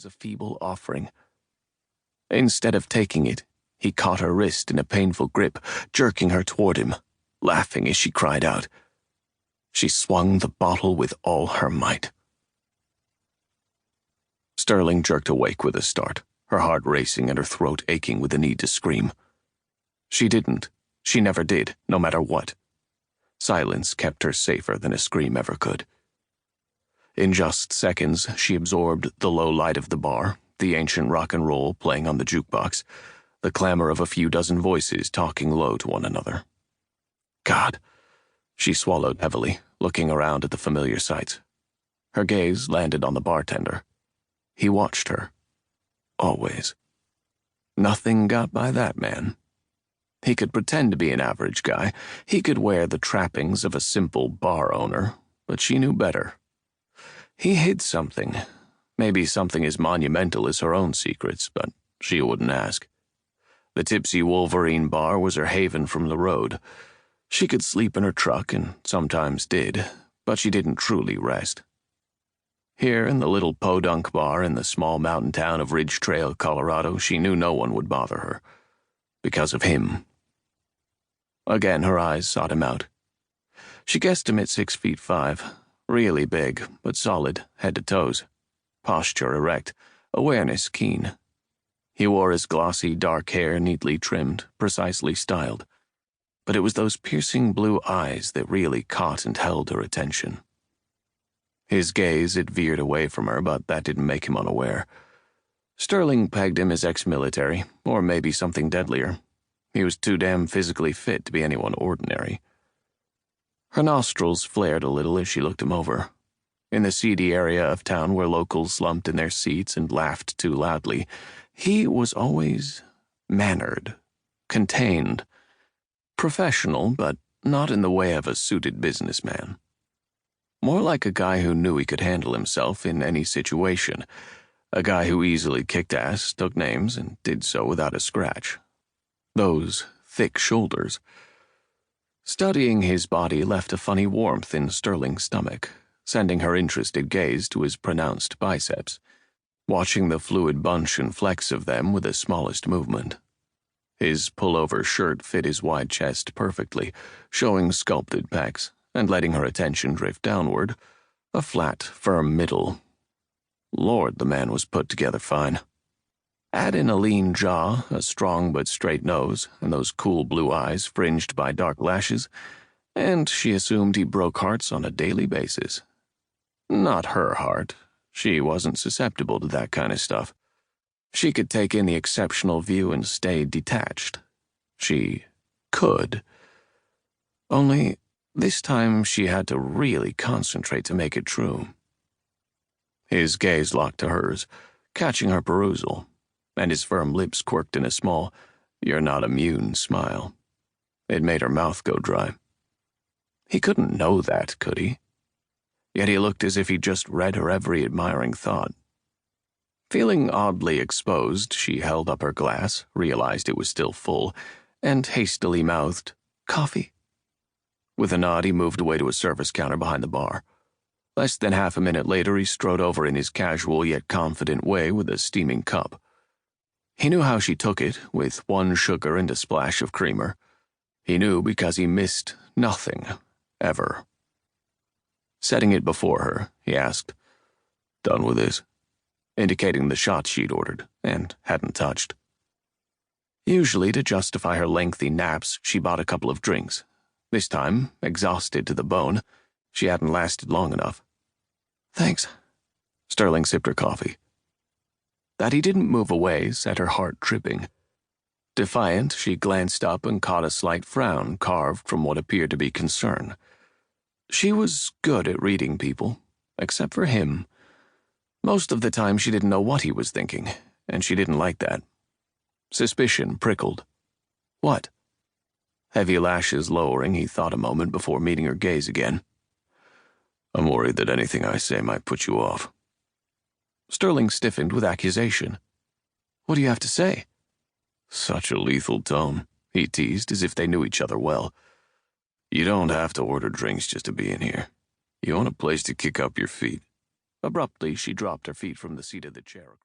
a feeble offering. Instead of taking it, he caught her wrist in a painful grip, jerking her toward him, laughing as she cried out. She swung the bottle with all her might. Sterling jerked awake with a start, her heart racing and her throat aching with the need to scream. She didn't. She never did, no matter what. Silence kept her safer than a scream ever could. In just seconds, she absorbed the low light of the bar, the ancient rock and roll playing on the jukebox, the clamor of a few dozen voices talking low to one another. God. She swallowed heavily, looking around at the familiar sights. Her gaze landed on the bartender. He watched her. Always. Nothing got by that man. He could pretend to be an average guy. He could wear the trappings of a simple bar owner, but she knew better. He hid something. Maybe something as monumental as her own secrets, but she wouldn't ask. The Tipsy Wolverine bar was her haven from the road. She could sleep in her truck, and sometimes did, but she didn't truly rest. Here in the little podunk bar in the small mountain town of Ridge Trail, Colorado, she knew no one would bother her. Because of him. Again, her eyes sought him out. She guessed him at 6'5", really big, but solid, head to toes. Posture erect, awareness keen. He wore his glossy, dark hair neatly trimmed, precisely styled. But it was those piercing blue eyes that really caught and held her attention. His gaze had veered away from her, but that didn't make him unaware. Sterling pegged him as ex-military, or maybe something deadlier. He was too damn physically fit to be anyone ordinary. Her nostrils flared a little as she looked him over. In the seedy area of town where locals slumped in their seats and laughed too loudly, he was always mannered, contained, professional, but not in the way of a suited businessman. More like a guy who knew he could handle himself in any situation, a guy who easily kicked ass, took names, and did so without a scratch. Those thick shoulders. Studying his body left a funny warmth in Sterling's stomach, sending her interested gaze to his pronounced biceps, watching the fluid bunch and flex of them with the smallest movement. His pullover shirt fit his wide chest perfectly, showing sculpted pecs, and letting her attention drift downward, a flat, firm middle. Lord, the man was put together fine. Add in a lean jaw, a strong but straight nose, and those cool blue eyes fringed by dark lashes, and she assumed he broke hearts on a daily basis. Not her heart. She wasn't susceptible to that kind of stuff. She could take in the exceptional view and stay detached. She could. Only this time she had to really concentrate to make it true. His gaze locked to hers, catching her perusal, and his firm lips quirked in a small, "you're not immune" smile. It made her mouth go dry. He couldn't know that, could he? Yet he looked as if he'd just read her every admiring thought. Feeling oddly exposed, she held up her glass, realized it was still full, and hastily mouthed, "Coffee." With a nod, he moved away to a service counter behind the bar. Less than half a minute later, he strode over in his casual yet confident way with a steaming cup. He knew how she took it, with one sugar and a splash of creamer. He knew because he missed nothing, ever. Setting it before her, he asked, "Done with this?" indicating the shot she'd ordered and hadn't touched. Usually, to justify her lengthy naps, she bought a couple of drinks. This time, exhausted to the bone, she hadn't lasted long enough. "Thanks." Sterling sipped her coffee. That he didn't move away set her heart tripping. Defiant, she glanced up and caught a slight frown carved from what appeared to be concern. She was good at reading people, except for him. Most of the time she didn't know what he was thinking, and she didn't like that. Suspicion prickled. What? Heavy lashes lowering, he thought a moment before meeting her gaze again. "I'm worried that anything I say might put you off." Sterling stiffened with accusation. "What do you have to say?" "Such a lethal tone," he teased, as if they knew each other well. "You don't have to order drinks just to be in here. You want a place to kick up your feet." Abruptly, she dropped her feet from the seat of the chair.